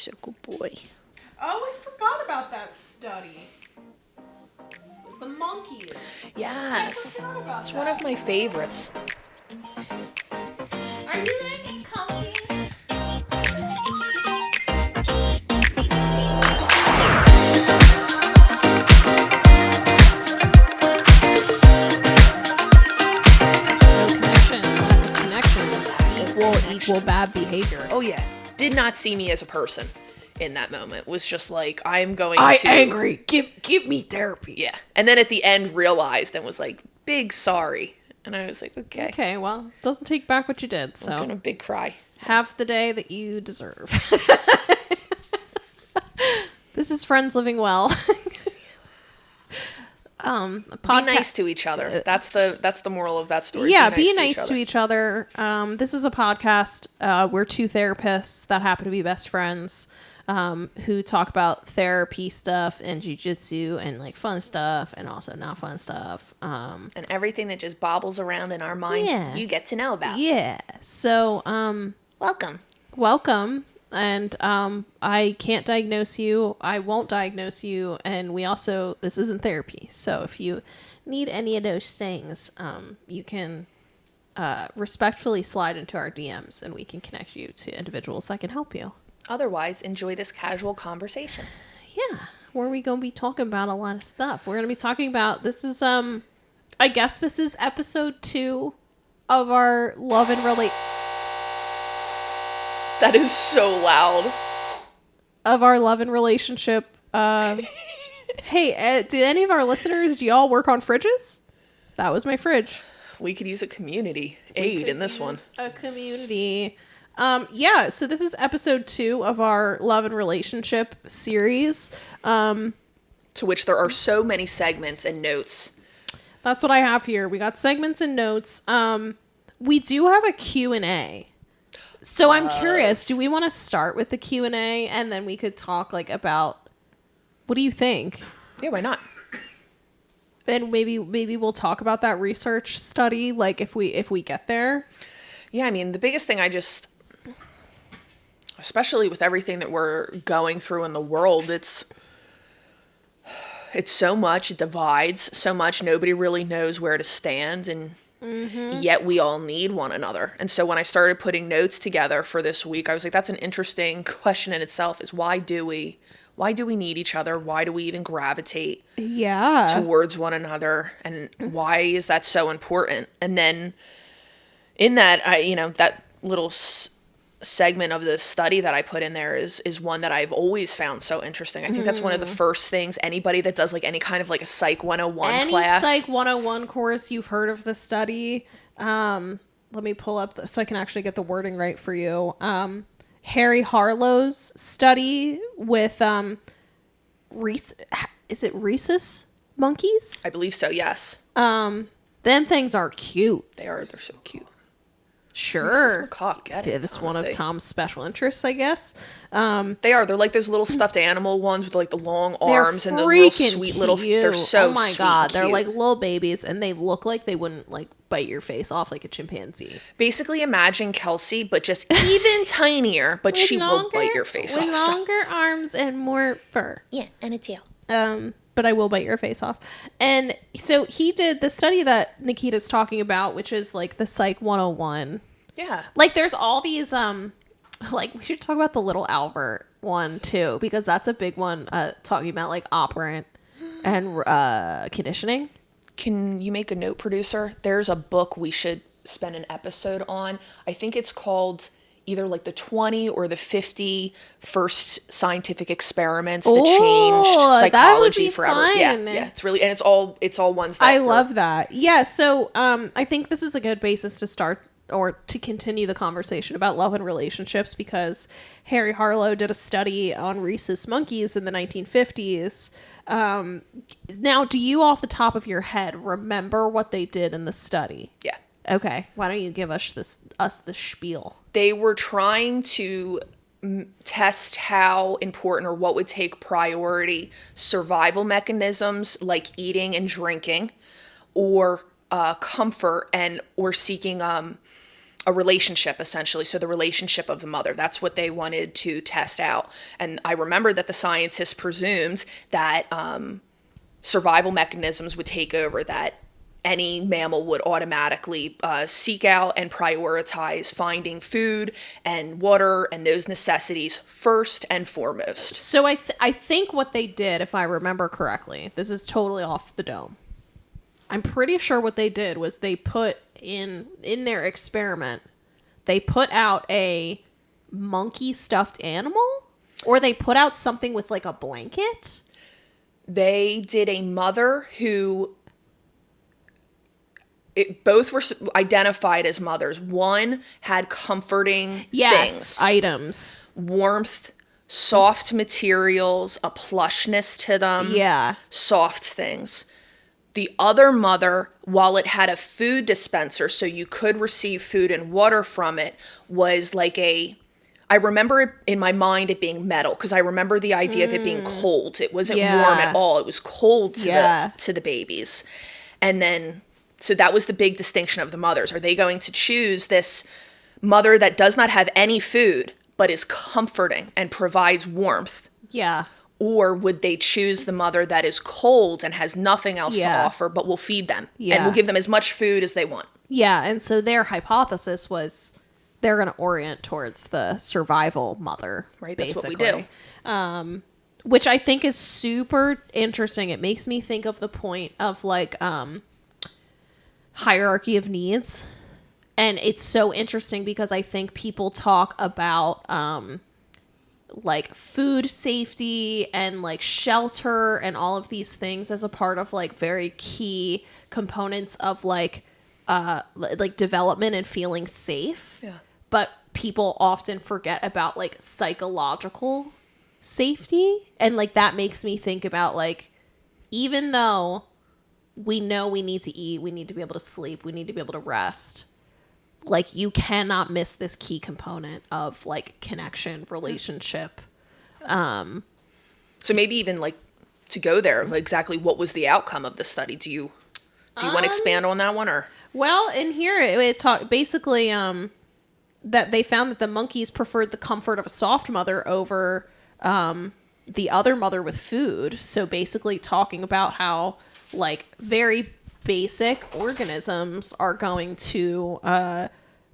He's a good boy. Oh, I forgot about that study. The monkeys. Yes. I forgot about It's that. one of my favorites. Are you making comfy? Equal bad behavior. Oh, yeah. Did not see me as a person in that moment. Was just like, I'm going I to... angry. Give me therapy. Yeah. And then at the end realized and was like, big sorry. And I was like, okay. Okay, well, doesn't take back what you did, so. I'm going to big cry. Have the day that you deserve. This is Friends Living Well. Be nice to each other. That's the moral of that story. Yeah, be nice to each other. This is a podcast. We're two therapists that happen to be best friends, who talk about therapy stuff and jujitsu and like fun stuff and also not fun stuff. And everything that just bobbles around in our minds, Yeah. you get to know about. Yeah. So, welcome. And I can't diagnose you. I won't diagnose you. And this isn't therapy. So if you need any of those things, you can respectfully slide into our DMs and we can connect you to individuals that can help you. Otherwise, enjoy this casual conversation. Yeah. Where we going to be talking about a lot of stuff. We're going to be talking about, this is episode 2 of our love and That is so loud. Of our love and relationship. Hey, do any of our listeners, do y'all work on fridges? That was my fridge. We could use a community aid in this one. A community. Yeah, so this is episode 2 of our love and relationship series. To which there are so many segments and notes. That's what I have here. We got segments and notes. We do have a Q&A. So I'm curious, do we want to start with the Q&A and then we could talk like about, what do you think? Yeah, why not? And maybe we'll talk about that research study, like if we get there. Yeah, I mean, the biggest thing especially with everything that we're going through in the world, it's so much, it divides so much, nobody really knows where to stand, and yet we all need one another. And so when I started putting notes together for this week, I was like, that's an interesting question in itself, is why do we need each other? Why do we even gravitate towards one another? And why is that so important? And then in that, that little segment of the study that I put in there is one that I've always found so interesting. I think that's one of the first things anybody that does like any kind of like a Psych 101 class. Any Psych 101 course, you've heard of the study. Let me pull up so I can actually get the wording right for you. Harry Harlow's study with is it rhesus monkeys? I believe so, yes. Them things are cute. They're so cute. Sure. It's one of Tom's special interests, I guess. They are. They're like those little stuffed animal ones with like the long arms and the real sweet little. They're so. Oh my sweet god, and they're cute. like little babies, and they look like they wouldn't like bite your face off like a chimpanzee. Basically, imagine Kelsey, but just even tinier. But she will bite your face off. With longer arms and more fur. Yeah, and a tail. But I will bite your face off. And so he did the study that Nikita's talking about, which is like the Psych 101. Yeah. Like there's all these, like we should talk about the little Albert one too, because that's a big one, talking about like operant and conditioning. Can you make a note, producer? There's a book we should spend an episode on. I think it's called either like the 20 or the 50 first scientific experiments that changed psychology forever. Fun. Yeah, it's really, and it's all ones that I love that. Yeah, so I think this is a good basis to start or to continue the conversation about love and relationships, because Harry Harlow did a study on rhesus monkeys in the 1950s. Now, do you off the top of your head remember what they did in the study? Yeah. Okay, why don't you give us the spiel? They were trying to test how important or what would take priority: survival mechanisms like eating and drinking, or comfort or seeking a relationship, essentially. So the relationship of the mother, that's what they wanted to test out. And I remember that the scientists presumed that survival mechanisms would take over, that any mammal would automatically seek out and prioritize finding food and water and those necessities first and foremost. So I think what they did, if I remember correctly, this is totally off the dome. I'm pretty sure what they did was they put in their experiment, they put out a monkey stuffed animal, or they put out something with like a blanket. They did a mother who both were identified as mothers. One had comforting things, items, warmth, soft materials, a plushness to them. Yeah. Soft things. The other mother, while it had a food dispenser so you could receive food and water from it, was like I remember it, in my mind, it being metal, because I remember the idea of it being cold. It wasn't warm at all. It was cold to the babies. And then, so that was the big distinction of the mothers. Are they going to choose this mother that does not have any food, but is comforting and provides warmth? Yeah. Or would they choose the mother that is cold and has nothing else to offer, but will feed them and will give them as much food as they want? Yeah, and so their hypothesis was they're going to orient towards the survival mother, right? Basically. That's what we do. Which I think is super interesting. It makes me think of the point of like hierarchy of needs. And it's so interesting because I think people talk about like food safety and like shelter and all of these things as a part of like very key components of like development and feeling safe. Yeah. But people often forget about like psychological safety, and like that makes me think about like, even though we know we need to eat, we need to be able to sleep, we need to be able to rest, like you cannot miss this key component of like connection, relationship. So maybe even like to go there, like exactly what was the outcome of the study? Do you want to expand on that one, or? Well, in here it talk basically that they found that the monkeys preferred the comfort of a soft mother over the other mother with food. So basically talking about how like very basic organisms are going to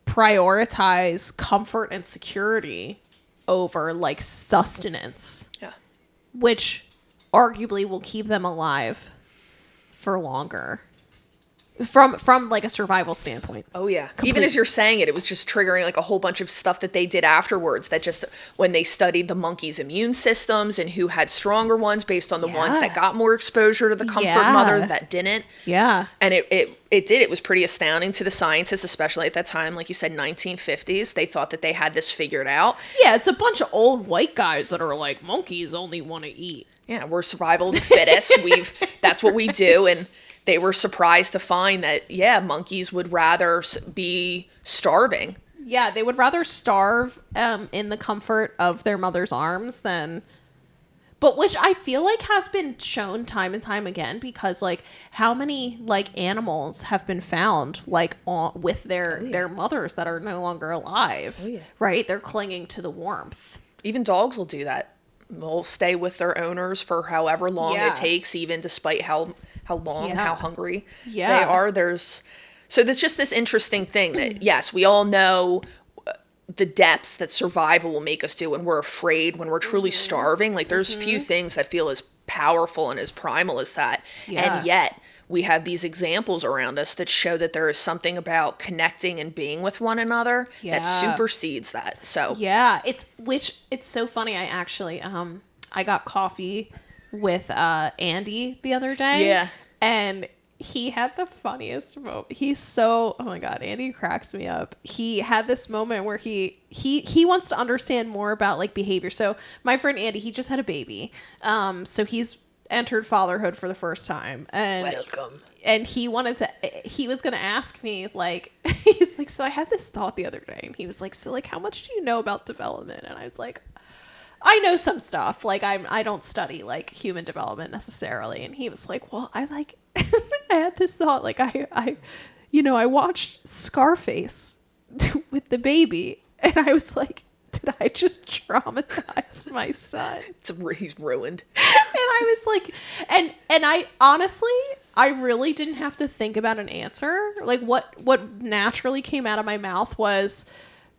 prioritize comfort and security over like sustenance. Yeah. Which arguably will keep them alive for longer. From like a survival standpoint. Oh yeah. Even as you're saying it, it was just triggering like a whole bunch of stuff that they did afterwards, that just when they studied the monkeys' immune systems and who had stronger ones based on the ones that got more exposure to the comfort mother that didn't. Yeah. And it was pretty astounding to the scientists, especially at that time, like you said, 1950s. They thought that they had this figured out. Yeah, it's a bunch of old white guys that are like, monkeys only want to eat. Yeah, we're survival of the fittest. That's what we do. And they were surprised to find that, monkeys would rather be starving. Yeah, they would rather starve in the comfort of their mother's arms than... But which I feel like has been shown time and time again, because like how many like animals have been found like with their mothers that are no longer alive, right? They're clinging to the warmth. Even dogs will do that. They'll stay with their owners for however long it takes, even despite how long, how hungry they are. So that's just this interesting thing that, yes, we all know the depths that survival will make us do when we're afraid, when we're truly starving. Like there's few things that feel as powerful and as primal as that. And yet we have these examples around us that show that there is something about connecting and being with one another that supersedes that. So it's so funny. I actually I got coffee with Andy the other day, and he had the funniest moment. Oh my god, Andy cracks me up. He had this moment where he wants to understand more about like behavior. So my friend Andy, he just had a baby, so he's entered fatherhood for the first time, and welcome. And he was gonna ask me like, he's like, so I had this thought the other day, and he was like, so like how much do you know about development? And I was like, I know some stuff. Like I don't study like human development necessarily. And he was like, well, I like, I had this thought, like I watched Scarface with the baby. And I was like, did I just traumatize my son? He's ruined. And I was like, and I honestly, I really didn't have to think about an answer. Like what naturally came out of my mouth was,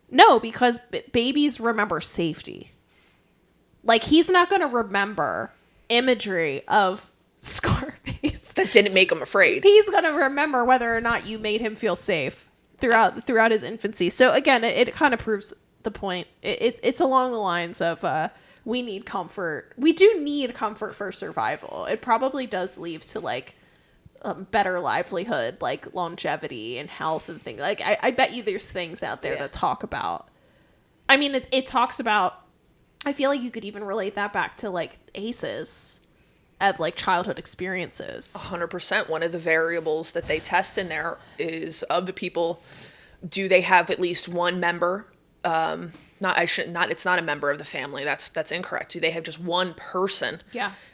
no, because babies remember safety. Like, he's not going to remember imagery of Scarface. That didn't make him afraid. He's going to remember whether or not you made him feel safe throughout his infancy. So again, it kind of proves the point. It's along the lines of we need comfort. We do need comfort for survival. It probably does lead to like better livelihood, like longevity and health and things. Like I bet you there's things out there that talk about. I mean, it talks about. I feel like you could even relate that back to like ACEs of like childhood experiences. 100%. One of the variables that they test in there is of the people, do they have at least one member? It's not a member of the family. That's incorrect. Do they have just one person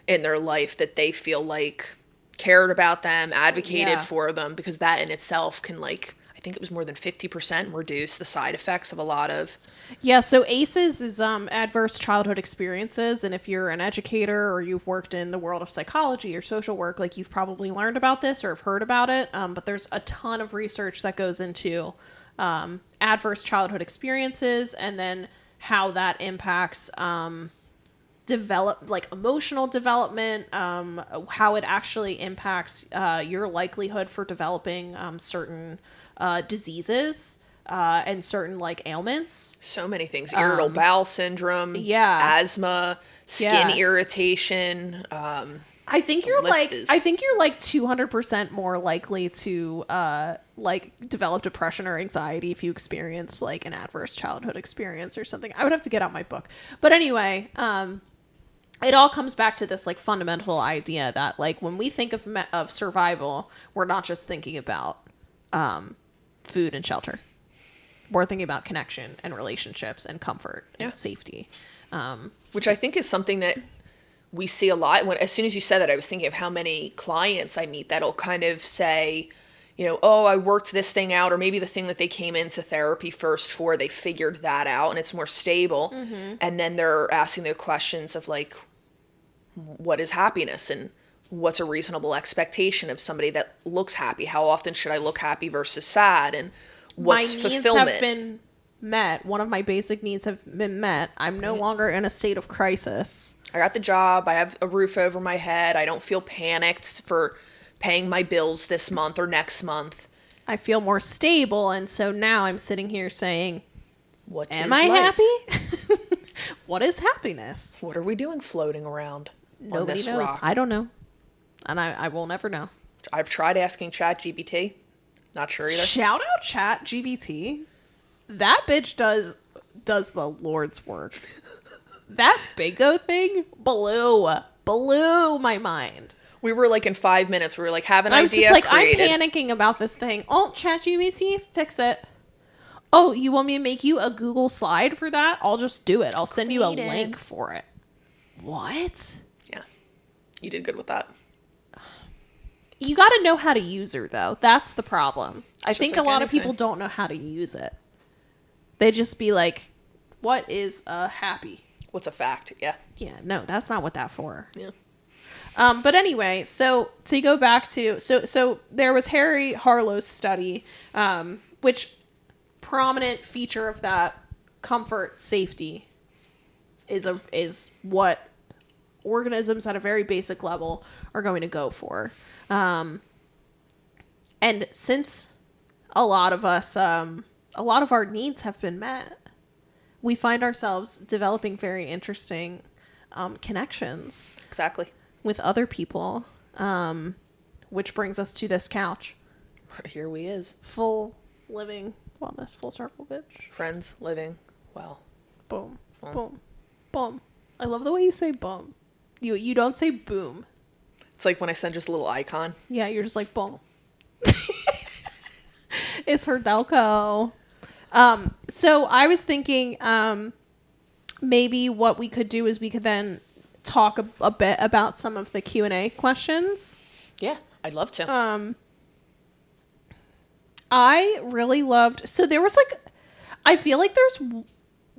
in their life that they feel like cared about them, advocated for them? Because that in itself can, like, I think it was more than 50% reduce the side effects of a lot of. Yeah, so ACEs is adverse childhood experiences, and if you're an educator or you've worked in the world of psychology or social work, like, you've probably learned about this or have heard about it, but there's a ton of research that goes into adverse childhood experiences and then how that impacts emotional development, how it actually impacts your likelihood for developing certain diseases and certain like ailments. So many things. Irritable bowel syndrome, asthma, skin irritation. I think you're like 200% more likely to like develop depression or anxiety if you experience like an adverse childhood experience or something. I would have to get out my book. But anyway, it all comes back to this like fundamental idea that like when we think of survival, we're not just thinking about food and shelter. We're thinking about connection and relationships and comfort and safety. Which I think is something that we see a lot. As soon as you said that, I was thinking of how many clients I meet that'll kind of say, you know, oh, I worked this thing out, or maybe the thing that they came into therapy first for, they figured that out and it's more stable. Mm-hmm. And then they're asking the questions of like, what is happiness and what's a reasonable expectation of somebody that looks happy? How often should I look happy versus sad? And what's fulfillment? My needs have been met. One of my basic needs have been met. I'm no longer in a state of crisis. I got the job. I have a roof over my head. I don't feel panicked for paying my bills this month or next month. I feel more stable. And so now I'm sitting here saying, am I happy? What is happiness? What are we doing floating around on this knows. rock? I don't know. And I will never know. I've tried asking ChatGPT. Not sure either. Shout out ChatGPT. That bitch does the Lord's work. That bingo thing blew my mind. We were like in 5 minutes. We were like, have an idea. I was just like, created. I'm panicking about this thing. Oh, ChatGPT, fix it. Oh, you want me to make you a Google slide for that? I'll just do it. I'll send you a link for it. What? Yeah. You did good with that. You got to know how to use her, though. That's the problem. I think like a lot of people don't know how to use it. They just be like, what is happy? What's a fact? Yeah. Yeah, no, that's not what that's for. Yeah. But anyway, so to go back to, so there was Harry Harlow's study, which prominent feature of that comfort, safety is what organisms at a very basic level are going to go for. And since a lot of us, a lot of our needs have been met, we find ourselves developing very interesting connections. Exactly. With other people, which brings us to this couch. Here we is. Full living wellness, full circle, bitch. Friends living well. Boom, boom, boom. I love the way you say boom. You don't say boom. It's like when I send just a little icon. Yeah, you're just like boom. It's her Delco. So I was thinking, maybe what we could do is we could then talk a bit about some of the Q&A questions. Yeah, I'd love to. I really loved, so there was like, I feel like there's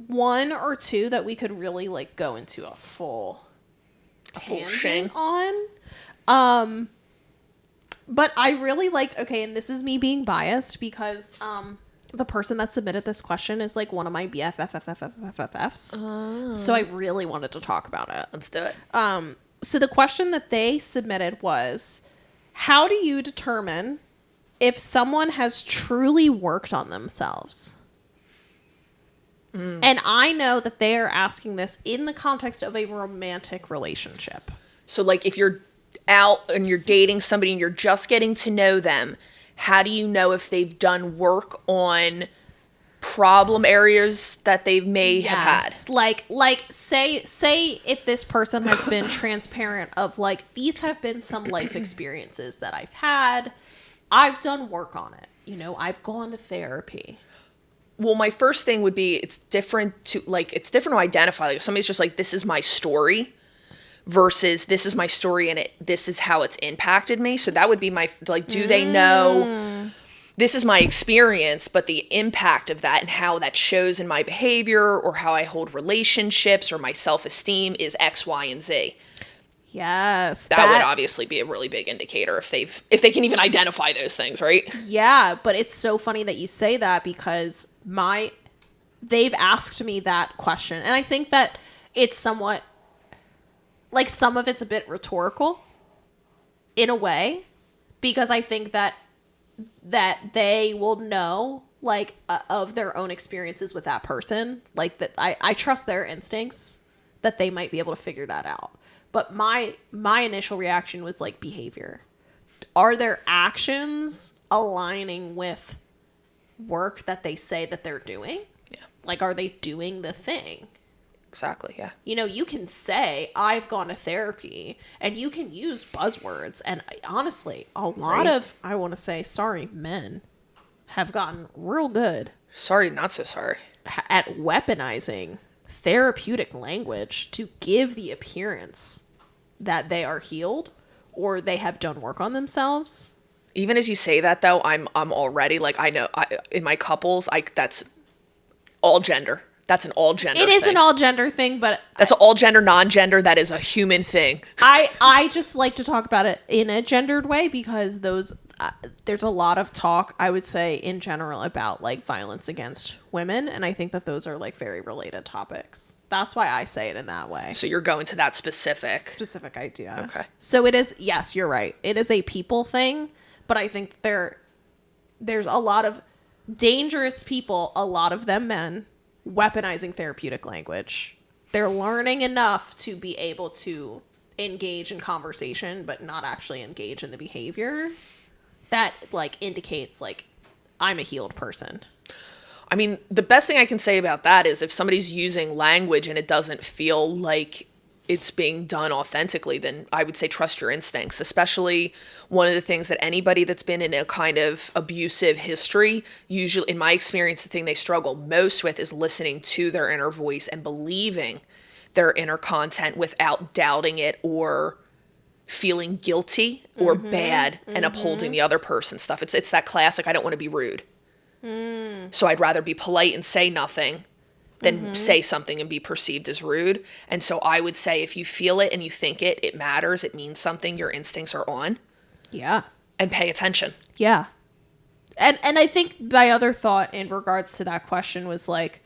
one or two that we could really like go into a full tangent on. But I really liked, okay, and this is me being biased because the person that submitted this question is like one of my BFFs. So I really wanted to talk about it. Let's do it. So the question that they submitted was, how do you determine if someone has truly worked on themselves? And I know that they are asking this in the context of a romantic relationship. So, like, if you're out and you're dating somebody and you're just getting to know them, how do you know if they've done work on problem areas that they may have had? Like say if this person has been transparent of like, these have been some life experiences that I've had. I've done work on it. You know, I've gone to therapy. Well, my first thing would be it's different to identify. Like if somebody's just like, this is my story versus this is my story and this is how it's impacted me. So that would be my, like, do they know this is my experience, but the impact of that and how that shows in my behavior or how I hold relationships or my self-esteem is X, Y, and Z. Yes. That would obviously be a really big indicator if they can even identify those things, right? Yeah, but it's so funny that you say that because they've asked me that question. And I think that it's somewhat, like, some of it's a bit rhetorical in a way, because I think that they will know, like, of their own experiences with that person. Like, that I trust their instincts that they might be able to figure that out. But my initial reaction was like behavior. Are their actions aligning with work that they say that they're doing? Yeah. Like, are they doing the thing? Exactly, yeah. You know, you can say, I've gone to therapy, and you can use buzzwords. And honestly, a lot of, I want to say, sorry, men have gotten real good. Sorry, not so sorry. At weaponizing therapeutic language to give the appearance that they are healed or they have done work on themselves. Even as you say that, though, I'm already like, I know in my couples, that's all gender. That's an all gender thing. It is an all gender thing, but that's an all gender, non-gender. That is a human thing. I just like to talk about it in a gendered way because there's a lot of talk, I would say, in general about like violence against women. And I think that those are like very related topics. That's why I say it in that way. So you're going to that specific idea. Okay. So it is, yes, you're right. It is a people thing, but I think there's a lot of dangerous people, a lot of them men, weaponizing therapeutic language. They're learning enough to be able to engage in conversation, but not actually engage in the behavior that like indicates like I'm a healed person. I mean, the best thing I can say about that is if somebody's using language and it doesn't feel like it's being done authentically, then I would say trust your instincts. Especially one of the things that anybody that's been in a kind of abusive history, usually in my experience, the thing they struggle most with is listening to their inner voice and believing their inner content without doubting it or feeling guilty or bad and upholding the other person's stuff. It's that classic, I don't want to be rude. So I'd rather be polite and say nothing than say something and be perceived as rude. And so I would say if you feel it and you think it matters, it means something, your instincts are on. Yeah. And pay attention. Yeah. And I think my other thought in regards to that question was like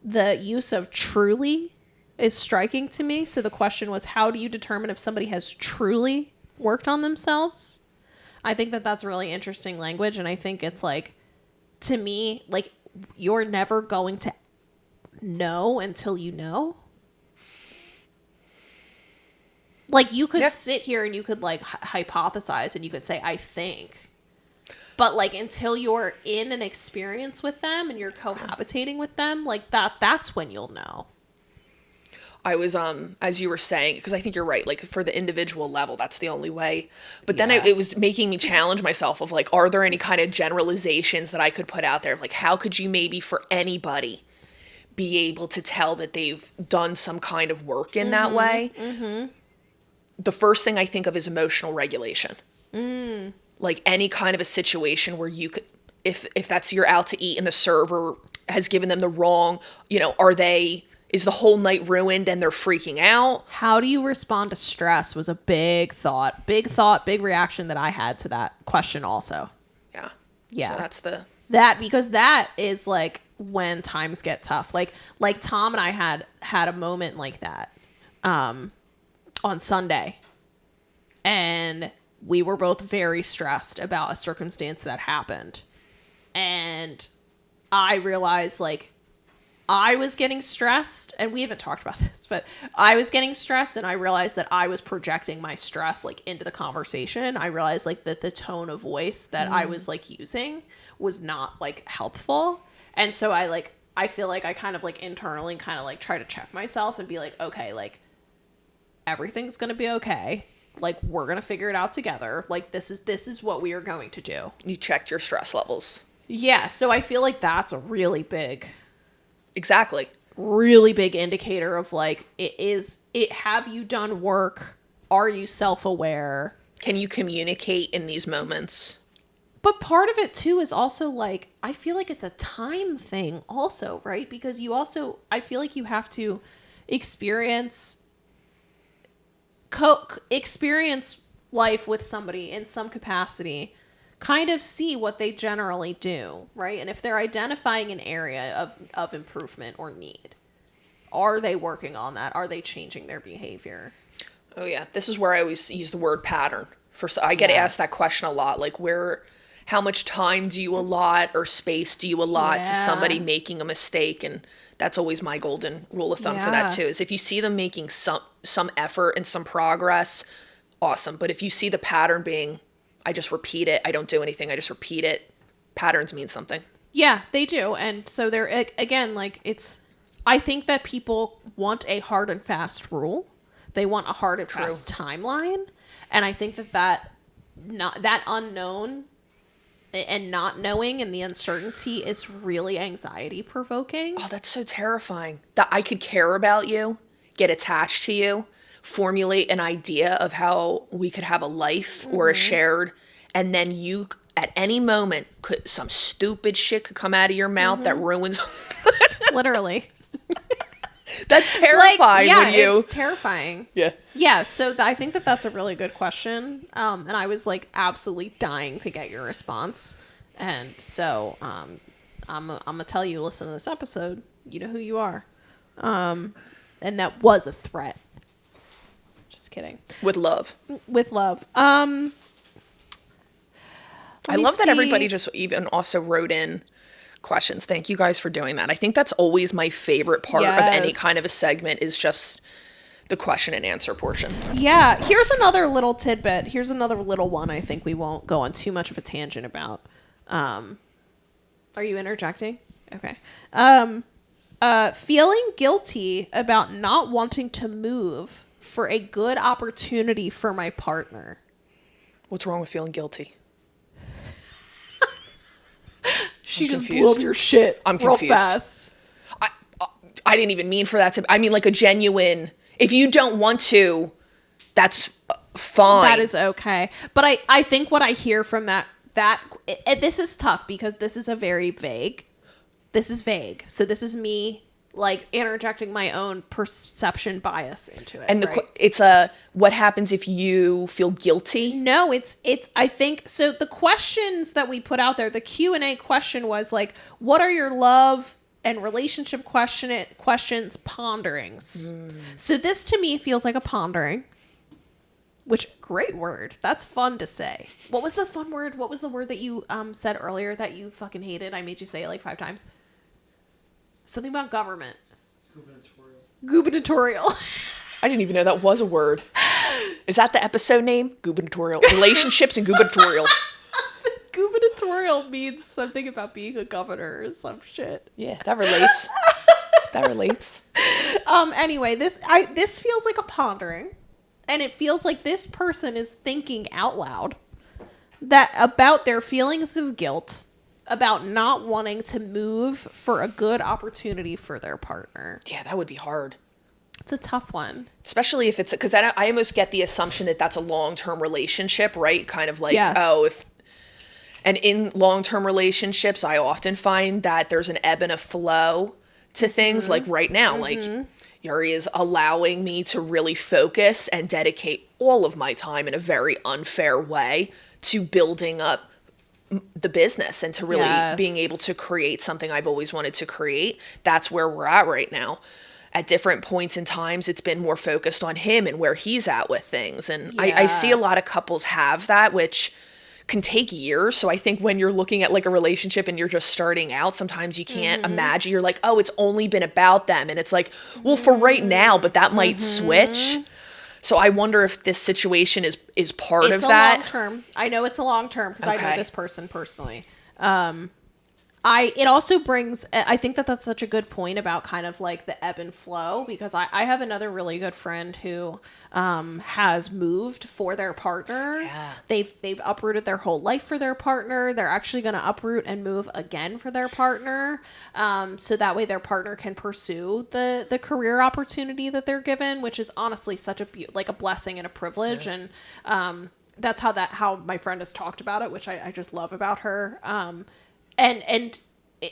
the use of truly is striking to me. So the question was, how do you determine if somebody has truly worked on themselves? I think that that's really interesting language. And I think it's like, to me, like, you're never going to know until you know. Like, you could sit here and you could, like, hypothesize and you could say, I think. But, like, until you're in an experience with them and you're cohabitating with them, like, that's when you'll know. I was, as you were saying, because I think you're right, like, for the individual level, that's the only way. But then it was making me challenge myself of, like, are there any kind of generalizations that I could put out there? Of, like, how could you maybe for anybody be able to tell that they've done some kind of work in that way? The first thing I think of is emotional regulation. Like, any kind of a situation where you could, if that's you're out to eat and the server has given them the wrong, is the whole night ruined and they're freaking out? How do you respond to stress was a big big reaction that I had to that question also. Yeah. Yeah. So that's because that is like when times get tough. Like Tom and I had a moment like that on Sunday. And we were both very stressed about a circumstance that happened. And I realized, like, I was getting stressed, and we haven't talked about this, but I was getting stressed, and I realized that I was projecting my stress, like, into the conversation. I realized, like, that the tone of voice that I was, like, using was not, like, helpful. And so I feel like I kind of, like, internally kind of, like, try to check myself and be like, okay, like, everything's gonna be okay. Like, we're gonna figure it out together. Like, this is what we are going to do. You checked your stress levels. Yeah, so I feel like that's a really big indicator of, like, have you done work? Are you self-aware? Can you communicate in these moments? But part of it too is also, like, I feel like it's a time thing also, right? Because I feel like you have to experience life with somebody in some capacity, kind of see what they generally do, right? And if they're identifying an area of improvement or need, are they working on that? Are they changing their behavior? Oh yeah, this is where I always use the word pattern. I get asked that question a lot, like, how much time do you allot or space do you allot to somebody making a mistake? And that's always my golden rule of thumb for that too, is if you see them making some effort and some progress, awesome. But if you see the pattern being, I just repeat it, I don't do anything, I just repeat it, patterns mean something. Yeah, they do. And so they're, again, like, I think that people want a hard and fast rule. They want a hard and fast timeline. And I think that unknown and not knowing and the uncertainty is really anxiety provoking. Oh, that's so terrifying. That I could care about you, get attached to you, formulate an idea of how we could have a life or a shared, and then you at any moment some stupid shit could come out of your mouth that ruins Literally. That's terrifying. It's terrifying. Yeah. So I think that's a really good question. And I was, like, absolutely dying to get your response. And so I'm gonna tell you, listen to this episode, you know who you are. And that was a threat. Just kidding. With love. I love that everybody just even also wrote in questions. Thank you guys for doing that. I think that's always my favorite part of any kind of a segment, is just the question and answer portion. Yeah. Here's another little tidbit. Here's another little one I think we won't go on too much of a tangent about. Are you interjecting? Okay. Feeling guilty about not wanting to move for a good opportunity for my partner. What's wrong with feeling guilty? She just blew up your shit. I'm confused. Real fast. I didn't even mean for that to. I mean, like, a genuine. If you don't want to, that's fine. That is okay. But I think what I hear from that this is tough because this is vague. This is vague. So this is me, like, interjecting my own perception bias into it. And right? it's what happens if you feel guilty? No, it's I think so. The questions that we put out there, the Q&A question was like, what are your love and relationship questions ponderings? So this to me feels like a pondering, which, great word. That's fun to say. What was the fun word? What was the word that you said earlier that you fucking hated? I made you say it like 5 times. Something about government. Gubernatorial. I didn't even know that was a word. Is that the episode name? Gubernatorial. Relationships and gubernatorial. Gubernatorial means something about being a governor or some shit. Yeah, that relates. That relates. Anyway, this feels like a pondering, and it feels like this person is thinking out loud about their feelings of guilt about not wanting to move for a good opportunity for their partner. Yeah, that would be hard. It's a tough one. Especially if it's, because I almost get the assumption that that's a long-term relationship, right? Kind of like, yes. oh, if, And in long-term relationships, I often find that there's an ebb and a flow to things. Like right now, like Yuri is allowing me to really focus and dedicate all of my time in a very unfair way to building up the business and to really being able to create something I've always wanted to create. That's where we're at right now. At different points in times, it's been more focused on him and where he's at with things. And I see a lot of couples have that, which can take years. So I think when you're looking at like a relationship and you're just starting out, sometimes you can't imagine. You're like, oh, it's only been about them. And it's like, well, for right now, but that might switch. So I wonder if this situation is part of that. It's a long term. I know it's a long term because I know Okay. this person personally. It also brings, I think that that's such a good point about kind of like the ebb and flow, because I have another really good friend who has moved for their partner. Yeah. They've uprooted their whole life for their partner. They're actually going to uproot and move again for their partner. So that way their partner can pursue the career opportunity that they're given, which is honestly such a like a blessing and a privilege. Yeah. And that's how my friend has talked about it, which I just love about her. And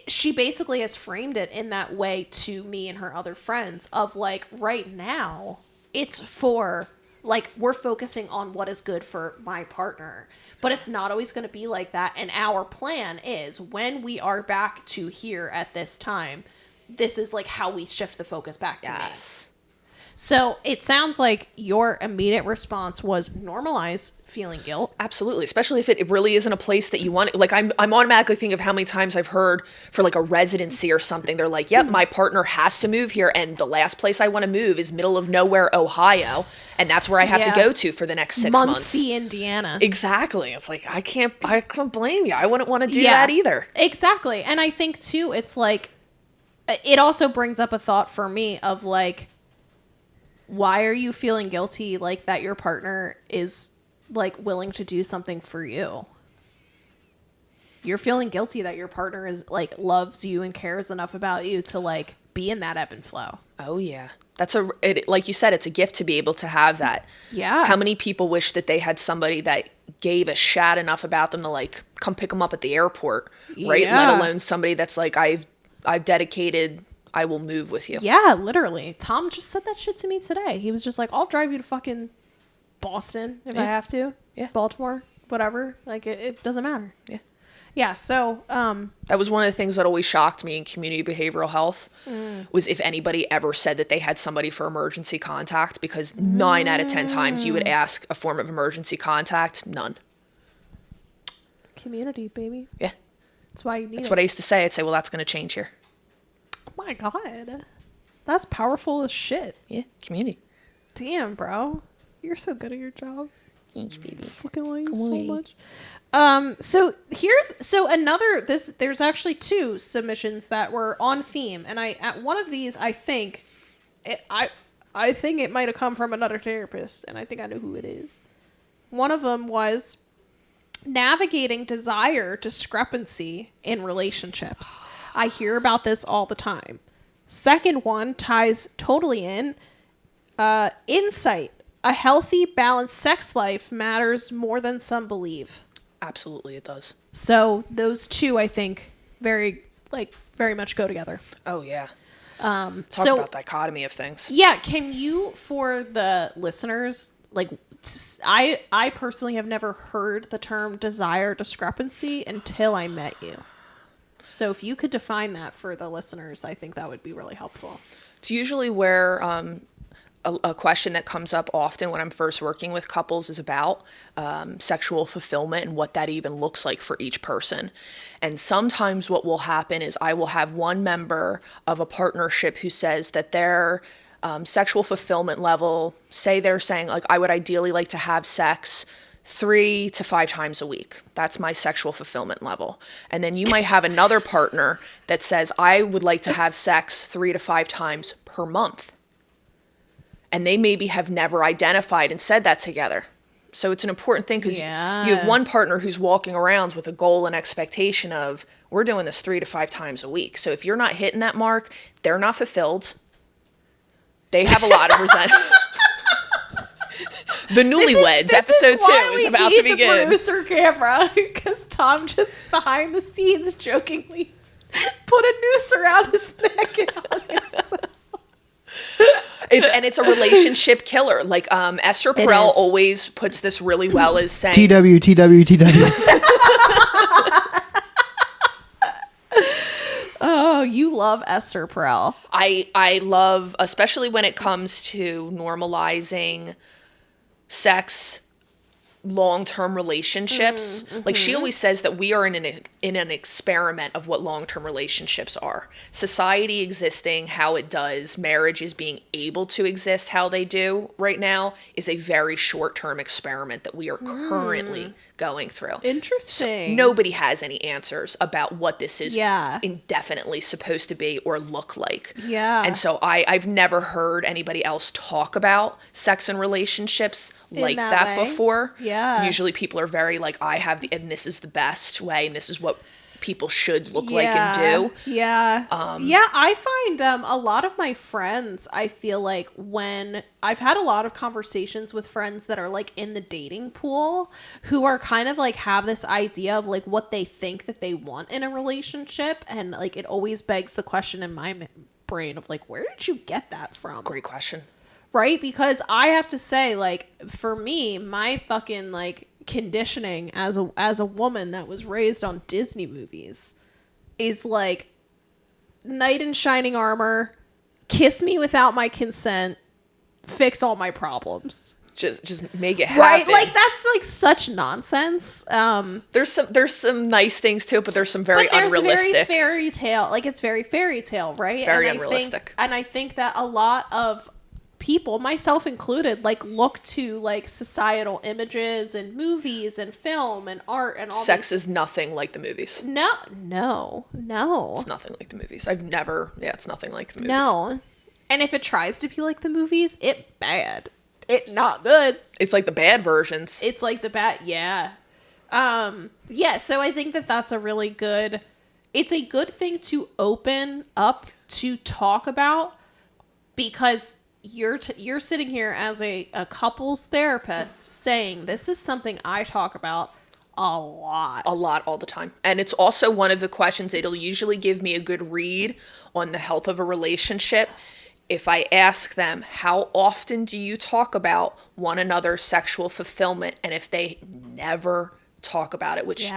she basically has framed it in that way to me and her other friends of like, right now, it's for like, we're focusing on what is good for my partner, but it's not always going to be like that. And our plan is when we are back to here at this time, this is like how we shift the focus back to me. So it sounds like your immediate response was normalize feeling guilt. Absolutely, especially if it really isn't a place that you want. Like I'm automatically thinking of how many times I've heard for like a residency or something. They're like, "Yep, my partner has to move here, and the last place I want to move is middle of nowhere, Ohio, and that's where I have to go to for the next 6 months." Muncie, Indiana. Exactly. It's like I can't blame you. I wouldn't want to do that either. Exactly, and I think too, it's like it also brings up a thought for me of like, why are you feeling guilty like that your partner is like willing to do something for you? You're feeling guilty that your partner is like loves you and cares enough about you to like be in that ebb and flow. Oh yeah. That's like you said, it's a gift to be able to have that. Yeah. How many people wish that they had somebody that gave a shat enough about them to like come pick them up at the airport, right? Yeah. Let alone somebody that's like, I've dedicated, I will move with you. Yeah, literally. Tom just said that shit to me today. He was just like, I'll drive you to fucking Boston if I have to. Yeah. Baltimore, whatever. Like, it doesn't matter. Yeah. Yeah, so, That was one of the things that always shocked me in community behavioral health was if anybody ever said that they had somebody for emergency contact, because 9 out of 10 times you would ask a form of emergency contact, none. community, baby. Yeah. That's why you need That's it. what I used to say. I'd say, well, that's going to change here. Oh my God. That's powerful as shit. Yeah. Community. Damn, bro. You're so good at your job. Thanks, baby. Fucking love you Come so on. much. There's actually 2 submissions that were on theme, and at one of these I think it might have come from another therapist, and I think I know who it is. One of them was navigating desire discrepancy in relationships. I hear about this all the time. Second one ties totally in. Insight. A healthy, balanced sex life matters more than some believe. Absolutely, it does. So those 2, I think, very much go together. Oh, yeah. Talk So about dichotomy of things. yeah, can you, for the listeners, like, I personally have never heard the term desire discrepancy until I met you. So if you could define that for the listeners, I think that would be really helpful. It's usually where a question that comes up often when I'm first working with couples is about sexual fulfillment and what that even looks like for each person. And sometimes what will happen is I will have one member of a partnership who says that their sexual fulfillment level, say they're saying, like, I would ideally like to have sex 3 to 5 times a week. That's my sexual fulfillment level. And then you might have another partner that says, I would like to have sex 3 to 5 times per month. And they maybe have never identified and said that together. So it's an important thing because you have one partner who's walking around with a goal and expectation of, we're doing this 3 to 5 times a week. So if you're not hitting that mark, they're not fulfilled. They have a lot of resentment. The Newlyweds, episode 2, is about to begin. Producer camera, because Tom just behind the scenes jokingly put a noose around his neck and hung himself. It's a relationship killer. Like Esther Perel is. always puts this really well as saying TW. Oh, you love Esther Perel. I love, especially when it comes to normalizing sex, long-term relationships. Like she always says that we are in an experiment of what long-term relationships are. Society existing how it does, marriages being able to exist how they do right now is a very short-term experiment that we are currently going through. Interesting. Nobody has any answers about what this is Yeah. indefinitely supposed to be or look like. Yeah. And so I've never heard anybody else talk about sex and relationships like that that way. before. Yeah. Usually people are very like, and this is the best way, and this is what people should look like and do. Yeah. I find a lot of my friends, I feel like when I've had a lot of conversations with friends that are like in the dating pool who are kind of like have this idea of like what they think that they want in a relationship. And like it always begs the question in my brain of like, where did you get that from? Great question. Right? Because I have to say, like, for me, my fucking like conditioning as a woman that was raised on Disney movies is like knight in shining armor, kiss me without my consent, fix all my problems. Just make it happen. Right? Like that's like such nonsense. There's some nice things to it, but there's some very but there's unrealistic. very fairy tale. Like it's very fairy tale, right? Very and unrealistic. I think that a lot of people, myself included, like look to like societal images and movies and film and art and all Sex is nothing like the movies. No. It's nothing like the movies. It's nothing like the movies. No. And if it tries to be like the movies, it bad. It not good. It's like the bad versions. It's like the bad, yeah. So I think that that's a really good, it's a good thing to open up to talk about because you're sitting here as a couples therapist saying this is something I talk about a lot all the time. And it's also one of the questions. It'll usually give me a good read on the health of a relationship if I ask them, how often do you talk about one another's sexual fulfillment? And if they never talk about it, which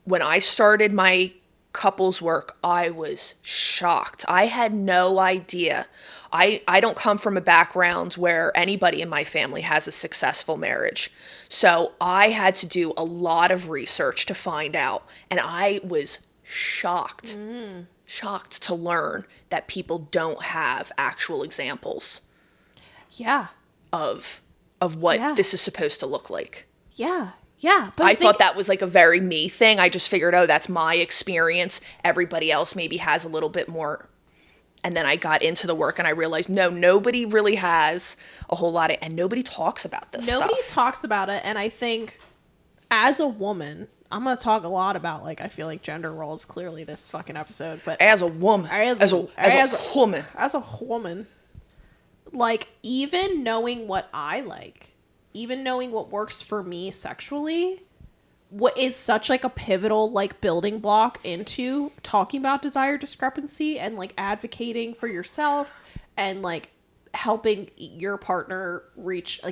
when I started my couples work, I was shocked. I had no idea. I don't come from a background where anybody in my family has a successful marriage. So I had to do a lot of research to find out. And I was shocked to learn that people don't have actual examples of what this is supposed to look like. But I thought that was like a very me thing. I just figured, that's my experience. Everybody else maybe has a little bit more. And then I got into the work and I realized, no, nobody really has a whole lot and nobody talks about this stuff. Nobody talks about it. And I think as a woman, I'm going to talk a lot about, like, I feel like gender roles clearly this fucking episode, but as a woman, as a woman, like, even knowing what I like, even knowing what works for me sexually, what is such like a pivotal like building block into talking about desire discrepancy and like advocating for yourself and like helping your partner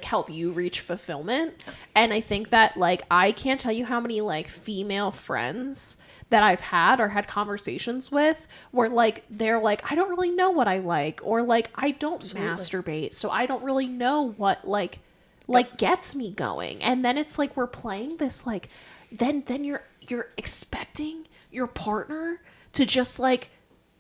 help you reach fulfillment. And I think that like I can't tell you how many like female friends that I've had or had conversations with where like they're like, I don't really know what I like, or like I don't masturbate, so I don't really know what like gets me going. And then it's like we're playing this like then you're expecting your partner to just like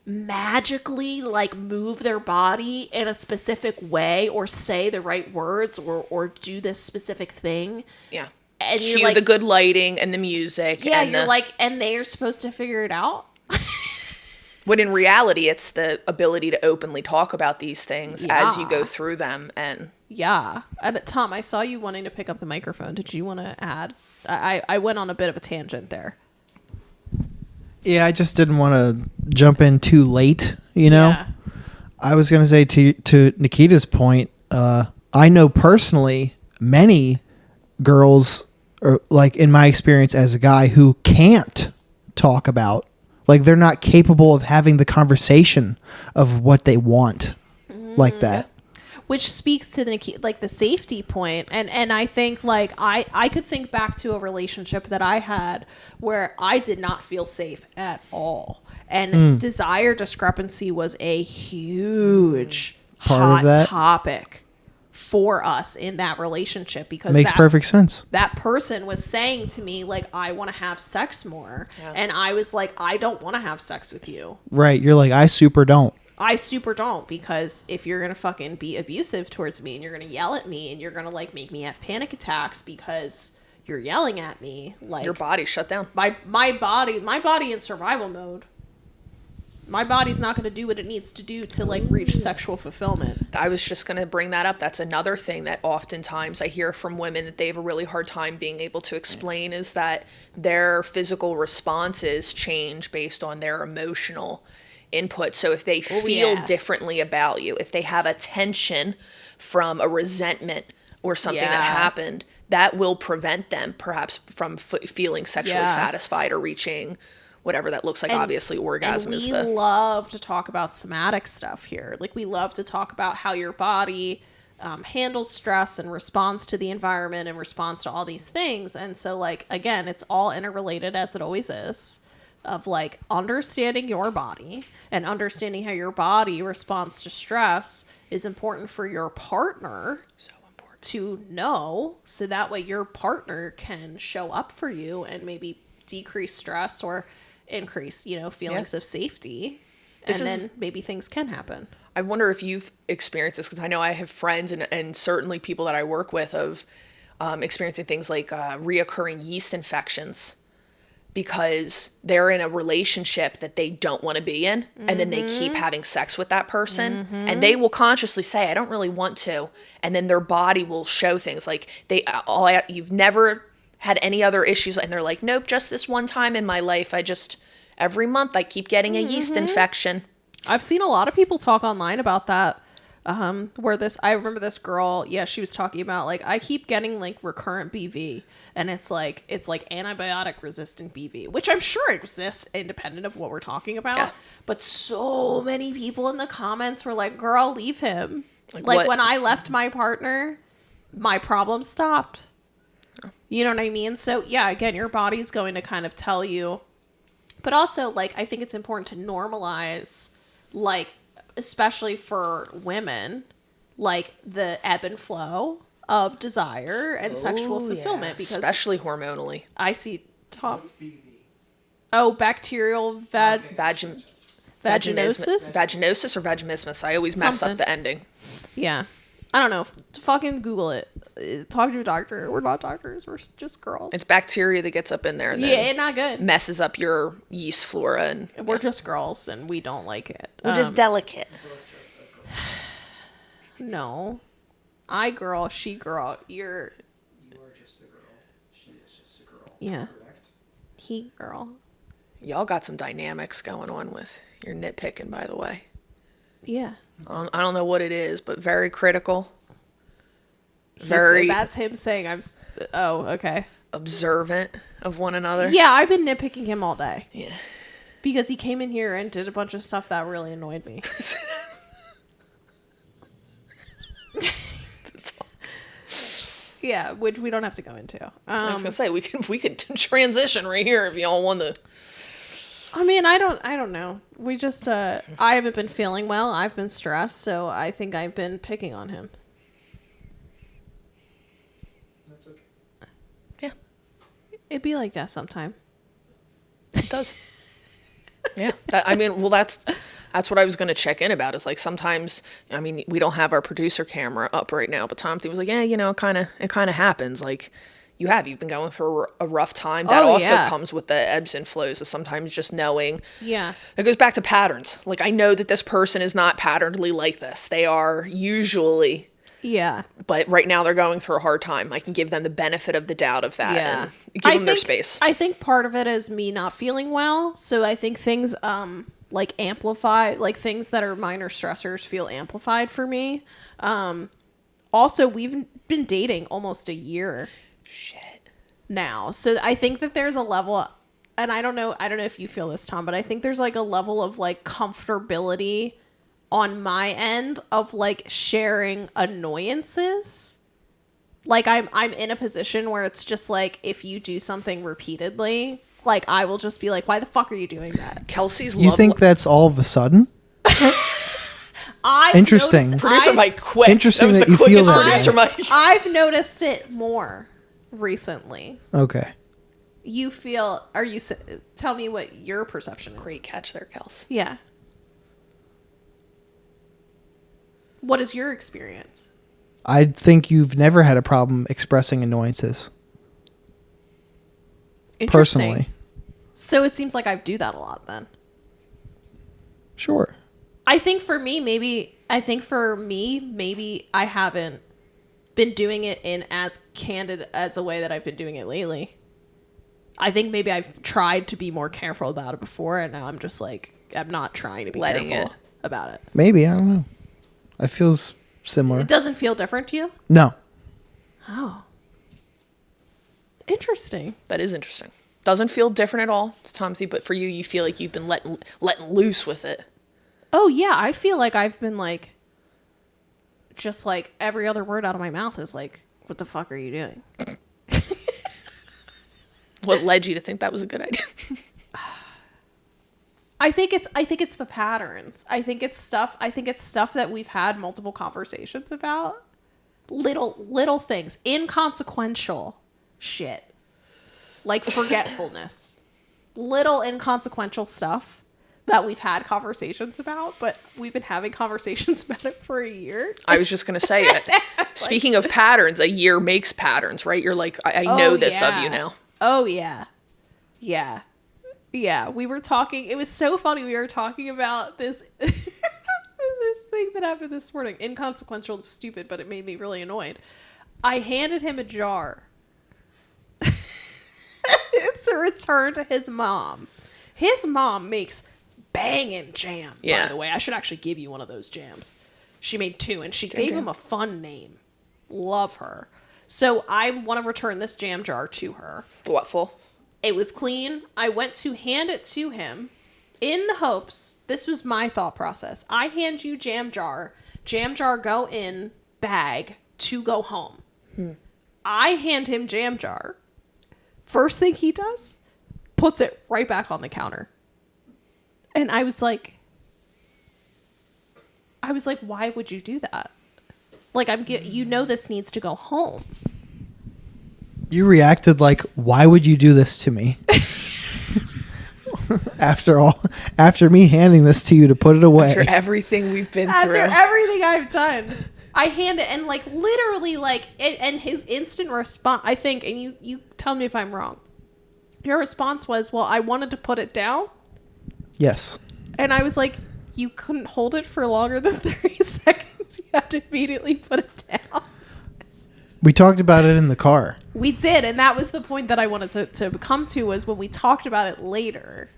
magically like move their body in a specific way or say the right words or do this specific thing. Yeah. And cue you're like, the good lighting and the music. Yeah, and you're like, and they're supposed to figure it out. When in reality, it's the ability to openly talk about these things as you go through them. And Tom, I saw you wanting to pick up the microphone. Did you want to add? I went on a bit of a tangent there. Yeah, I just didn't want to jump in too late, you know? Yeah. I was going to say to Nikita's point, I know personally many girls or like in my experience as a guy who can't talk about, like they're not capable of having the conversation of what they want like that. Which speaks to the safety point. And I think like I could think back to a relationship that I had where I did not feel safe at all. And desire discrepancy was a huge Part of that topic for us in that relationship, because makes perfect sense. That person was saying to me like, I want to have sex more. And I was like, I don't want to have sex with you. Right. You're like, I super don't, because if you're gonna fucking be abusive towards me and you're gonna yell at me and you're gonna like make me have panic attacks because you're yelling at me, like Your body shut down. my body in survival mode. My body's not going to do what it needs to do to like reach sexual fulfillment. I was just going to bring that up. That's another thing that oftentimes I hear from women that they have a really hard time being able to explain, is that their physical responses change based on their emotional input. So if they feel differently about you, if they have a tension from a resentment or something that happened, that will prevent them perhaps from feeling sexually satisfied or reaching whatever that looks like. Obviously orgasm is we love to talk about somatic stuff here. Like we love to talk about how your body handles stress and responds to the environment and responds to all these things. And so like, again, it's all interrelated, as it always is, of like understanding your body and understanding how your body responds to stress is important for your partner. So important to know, so that way your partner can show up for you and maybe decrease stress or increase, feelings of safety. Then maybe things can happen. I wonder if you've experienced this, because I know I have friends and certainly people that I work with of experiencing things like reoccurring yeast infections because they're in a relationship that they don't want to be in, and then they keep having sex with that person, and they will consciously say, I don't really want to, and then their body will show things like you've never had any other issues, and they're like, nope, just this one time in my life, every month I keep getting a yeast infection. I've seen a lot of people talk online about that. I remember this girl, she was talking about like, I keep getting like recurrent BV, and it's like antibiotic resistant BV, which I'm sure exists independent of what we're talking about. Yeah. But so many people in the comments were like, girl, leave him. Like when I left my partner, my problem stopped. You know what I mean? So yeah, again, your body's going to kind of tell you, but also like, I think it's important to normalize, like, especially for women, like the ebb and flow of desire and sexual fulfillment, because especially hormonally. I see bacterial vaginosis or vaginismus. I always mess up the ending. Yeah. I don't know. Fucking Google it. Talk to a doctor. We're not doctors. We're just girls. It's bacteria that gets up in there. And it's not good. Messes up your yeast flora. And we're just girls, and we don't like it. We're just delicate. No. I girl, she girl. You are just a girl. She is just a girl. Yeah. Correct? He girl. Y'all got some dynamics going on with your nitpicking, by the way. Yeah. I don't know what it is, but very critical. That's him saying okay. Observant of one another. Yeah, I've been nitpicking him all day. Yeah. Because he came in here and did a bunch of stuff that really annoyed me. Yeah, which we don't have to go into. I was gonna say we could transition right here if y'all want to. I mean, I don't know. We just I haven't been feeling well. I've been stressed, so I think I've been picking on him. That's okay. Yeah. It'd be like that sometime. It does. Yeah. That's what I was going to check in about, is like sometimes, we don't have our producer camera up right now, but Tom was like, yeah, it kind of happens. Like you've been going through a rough time. That comes with the ebbs and flows of sometimes just knowing. Yeah. It goes back to patterns. Like I know that this person is not patternedly like this. They are usually. Yeah. But right now they're going through a hard time. I can give them the benefit of the doubt of that. Yeah. And give them their space. I think part of it is me not feeling well. So I think things like amplify, like things that are minor stressors feel amplified for me. Also, we've been dating almost a year. Shit. now. So I think that there's a level, and I don't know if you feel this, Tom, but I think there's like a level of like comfortability on my end of like sharing annoyances. Like I'm in a position where it's just like, if you do something repeatedly, like I will just be like, why the fuck are you doing that? Kelsey's You love think that's all of a sudden? Interesting. producer Mike quit. Interesting that was that the you feel quickest that producer way. Mike. I've noticed it more recently. Okay. You feel, tell me what your perception is. Great catch there, Kels. Yeah. What is your experience? I think you've never had a problem expressing annoyances. Interesting. Personally. So it seems like I do that a lot then. Sure. I think for me, maybe I haven't been doing it in as candid as a way that I've been doing it lately. I think maybe I've tried to be more careful about it before, and now I'm just like, I'm not trying to be Letting careful it. about it. Maybe. I don't know. It feels similar. It doesn't feel different to you? No. Oh. Interesting. That is interesting. Doesn't feel different at all to Tomothy, but for you, you feel like you've been letting loose with it. Oh, yeah. I feel like I've been like, just like every other word out of my mouth is like, what the fuck are you doing? What led you to think that was a good idea? I think it's the patterns. I think it's stuff that we've had multiple conversations about. Little things, inconsequential shit. Like forgetfulness. Little inconsequential stuff that we've had conversations about, but we've been having conversations about it for a year. I was just going to say it. Speaking of patterns, a year makes patterns, right? You're like, I know this of you now. Oh, yeah. Yeah. Yeah. We were talking. It was so funny. We were talking about this this thing that happened this morning. Inconsequential and stupid, but it made me really annoyed. I handed him a jar. It's a return to his mom. His mom makes banging jam, by the way. I should actually give you one of those jams. She made 2, and she gave him a fun name. Love her. So I want to return this jam jar to her. Thoughtful. It was clean. I went to hand it to him in the hopes, this was my thought process. I hand you jam jar go in, bag, to go home. I hand him jam jar. First thing he does, puts it right back on the counter. And I was like, why would you do that? Like, this needs to go home. You reacted like, why would you do this to me? After me handing this to you to put it away. After everything we've been through. After everything I've done. I hand it, and like literally like and his instant response, I think, and you tell me if I'm wrong. Your response was, well, I wanted to put it down. Yes. And I was like, you couldn't hold it for longer than 30 seconds. You had to immediately put it down. We talked about it in the car. We did, and that was the point that I wanted to come to, was when we talked about it later.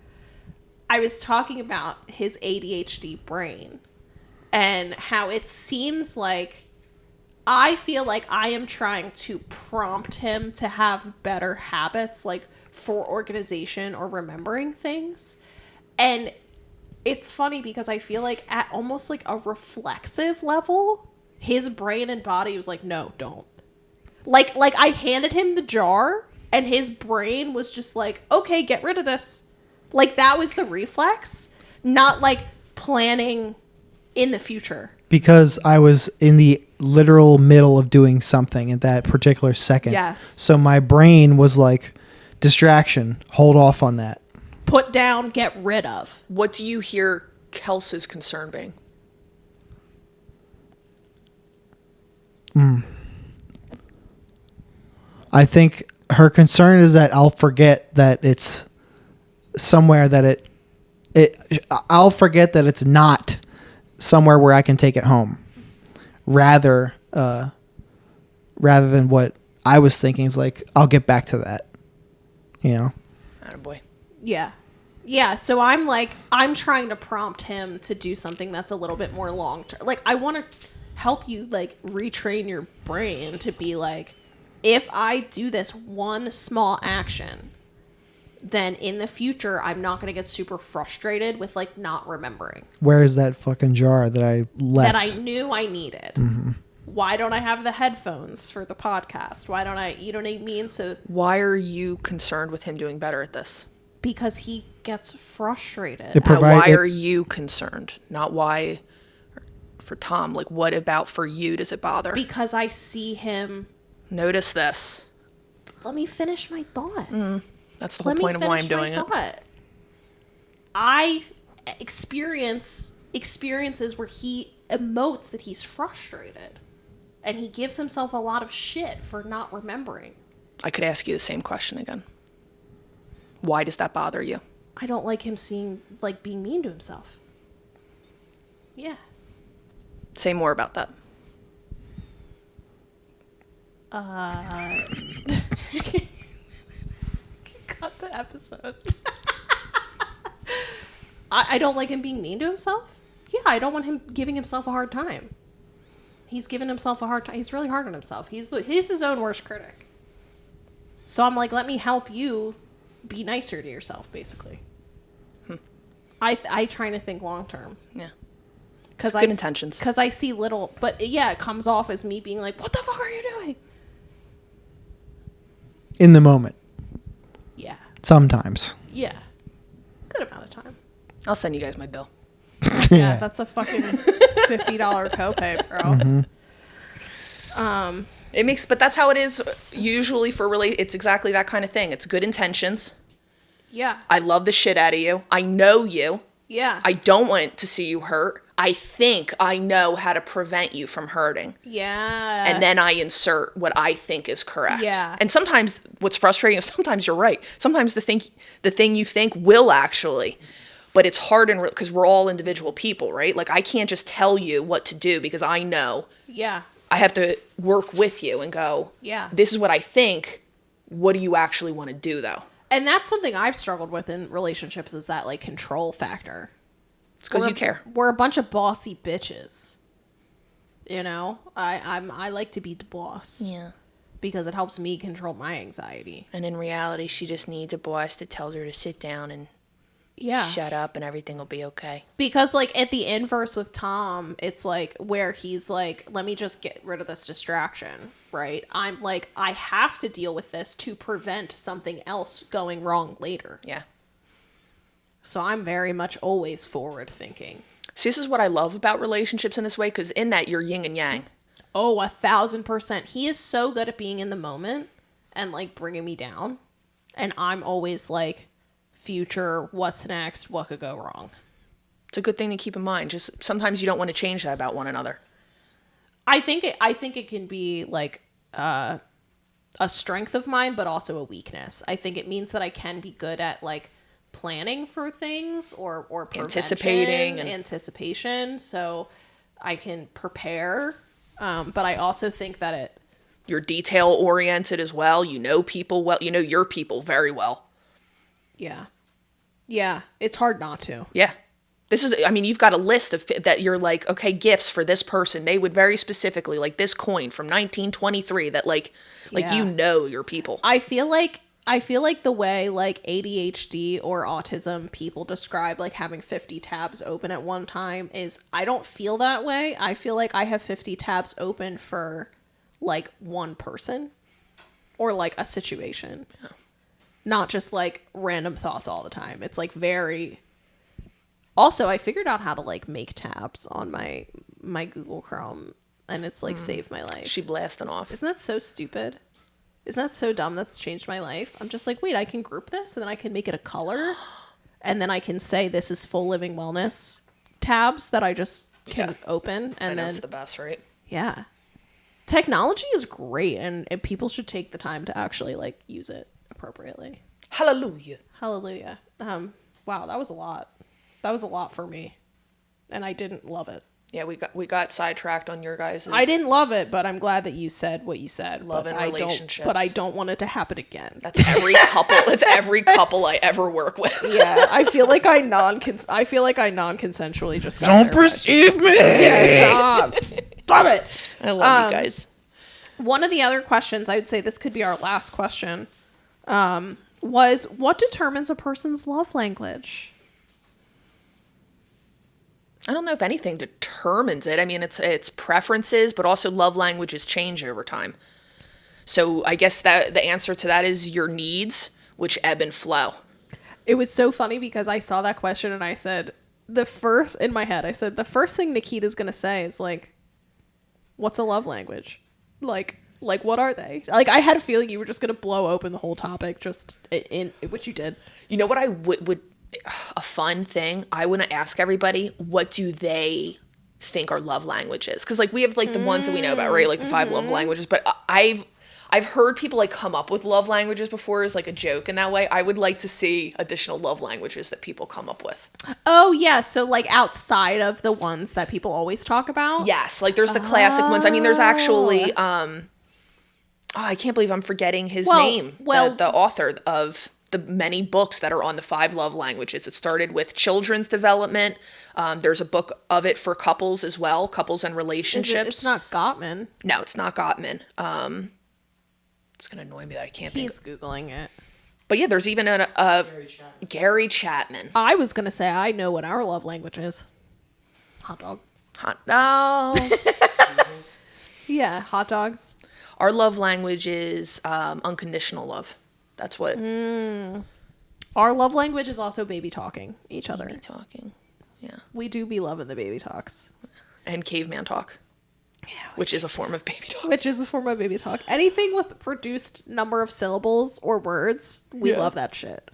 I was talking about his ADHD brain and how it seems like I feel like I am trying to prompt him to have better habits, like for organization or remembering things. And it's funny because I feel like at almost like a reflexive level, his brain and body was like, no, don't. Like I handed him the jar and his brain was just like, okay, get rid of this. Like that was the reflex, not like planning in the future. Because I was in the literal middle of doing something at that particular second. Yes. So my brain was like, distraction, hold off on that. Put down, get rid of. What do you hear Kelsey's concern being? I think her concern is that I'll forget that it's somewhere that I'll forget that it's not somewhere where I can take it home. Rather than what I was thinking is like, I'll get back to that. You know? Attaboy. Yeah. Yeah, so I'm trying to prompt him to do something that's a little bit more long term. Like, I want to help you, like, retrain your brain to be like, if I do this one small action, then in the future, I'm not going to get super frustrated with like not remembering Where is that fucking jar that I left? that I knew I needed. Why don't I have the headphones for the podcast? Why don't I, you know what I mean? So Why are you concerned with him doing better at this? because he gets frustrated. It provide- Why it- are you concerned? Not why for Tom. Like, what about for you does it bother? Because I see him. Notice this. Let me finish my thought. That's the whole point of why I'm doing it. I experiences where he emotes that he's frustrated. And he gives himself a lot of shit for not remembering. I could ask you the same question again. Why does that bother you? I don't like him being mean to himself. Yeah. Say more about that. Cut the episode. I don't like him being mean to himself. Yeah, I don't want him giving himself a hard time. He's giving himself a hard time. He's really hard on himself. He's his own worst critic. So I'm like, let me help you be nicer to yourself, basically. I try to think long term. Yeah. Because Good intentions. Because I see little, but yeah, it comes off as me being like, "What the fuck are you doing?" in the moment. Yeah, Sometimes. yeah, good amount of time. I'll send you guys my bill. Yeah, that's a fucking $50 copay, bro. It makes, but that's how it is usually for it's exactly that kind of thing. It's good intentions. Yeah, I love the shit out of you. I know you. yeah, I don't want to see you hurt. I think I know how to prevent you from hurting. yeah, And then I insert what I think is correct. Yeah. And sometimes what's frustrating is sometimes you're right. Sometimes the thing you think will actually, but it's hard because we're all individual people, right? Like I can't just tell you what to do because I know. yeah, I have to work with you and go, Yeah. this is what I think. What do you actually want to do though? and that's something I've struggled with in relationships is that like control factor. It's because We're- you care. We're a bunch of bossy bitches. You know, I like to be the boss. Yeah. Because it helps me control my anxiety. And in reality, she just needs a boss that tells her to sit down and Yeah. shut up and everything will be okay. Because like at the inverse with Tom, it's like where he's like, let me just get rid of this distraction, right? I'm like, I have to deal with this to prevent something else going wrong later. Yeah. So I'm very much always forward thinking. See, this is what I love about relationships in this way, because in that you're yin and yang. Oh, 1,000%. He is so good at being in the moment and like bringing me down. And I'm always like, future, what's next? What could go wrong? It's a good thing to keep in mind. Just sometimes you don't want to change that about one another. I think it can be like a strength of mine, but also a weakness. I think it means that I can be good at like planning for things or prevention, anticipation, so I can prepare. But I also think that You're detail oriented as well. You know people well. You know your people very well. yeah, it's hard not to. Yeah. This is, I mean, you've got a list of that you're like, okay, gifts for this person. They would very specifically, like this coin from 1923 that like Yeah. you know your people. I feel like the way like ADHD or autism people describe like having 50 tabs open at one time is I don't feel that way. I feel like I have 50 tabs open for like one person or like a situation. Yeah. Not just like random thoughts all the time. It's like very. Also, I figured out how to like make tabs on my Google Chrome and it's like saved my life. She blasting off. Isn't that so stupid? Isn't that so dumb? That's changed my life. I'm just like, wait, I can group this and then I can make it a color and then I can say this is full living wellness tabs that I just can open and I know then it's the best, right? yeah. Technology is great and people should take the time to actually like use it appropriately. Hallelujah. Hallelujah. Wow, that was a lot. That was a lot for me. And I didn't love it. Yeah, we got sidetracked on your guys'. I didn't love it, but I'm glad that you said what you said. Love but and I relationships. But I don't want it to happen again. That's every couple. That's every couple I ever work with. Yeah, I feel like I non-consensually just got Don't there, perceive me. but- Yeah, stop. Stop it. I love you guys. One of the other questions, I would say this could be our last question, was what determines a person's love language? I don't know if anything determines it. I mean, it's preferences, but also love languages change over time. So I guess that the answer to that is your needs, which ebb and flow. It was so funny because I saw that question and I said, the first thing Nikita's going to say is like, what's a love language? Like what are they? Like, I had a feeling you were just going to blow open the whole topic just in which you did. You know what I would a fun thing, I want to ask everybody, what do they think are love languages? Because like we have like the ones that we know about, right? Like the 5 love languages, but I've heard people like come up with love languages before as like a joke in that way. I would like to see additional love languages that people come up with. Oh yeah, so like outside of the ones that people always talk about? Yes, like there's the classic ones. I mean, there's actually I can't believe I'm forgetting his name. The author of the many books that are on the 5 love languages. It started with children's development. There's a book of it for couples as well, couples and relationships. It's not Gottman. No, it's not Gottman. It's going to annoy me that I can't think. He's Googling it. But yeah, there's even a Gary Chapman. I was going to say, I know what our love language is. Hot dog. No. Yeah, hot dogs. Our love language is unconditional love. That's what. Our love language is also baby talking each other. Baby talking. Yeah. We do be loving the baby talks. And caveman talk. Yeah. Which is a form of baby talk. Which is a form of baby talk. Anything with reduced number of syllables or words, we love that shit.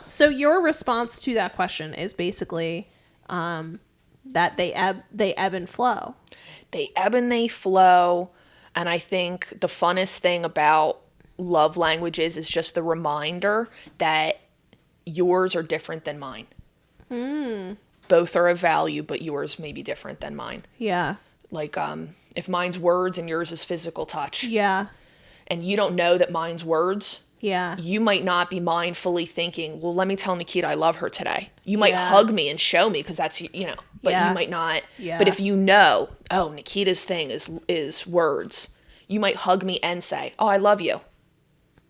So your response to that question is basically that they ebb and flow. They ebb and they flow. And I think the funnest thing about love languages is just the reminder that yours are different than mine. Both are of value, but yours may be different than mine. Yeah. Like, if mine's words and yours is physical touch. Yeah. And you don't know that mine's words. Yeah. You might not be mindfully thinking, well, let me tell Nikita I love her today. You might hug me and show me because that's, but you might not. Yeah. But if you know, oh, Nikita's thing is words, you might hug me and say, oh, I love you.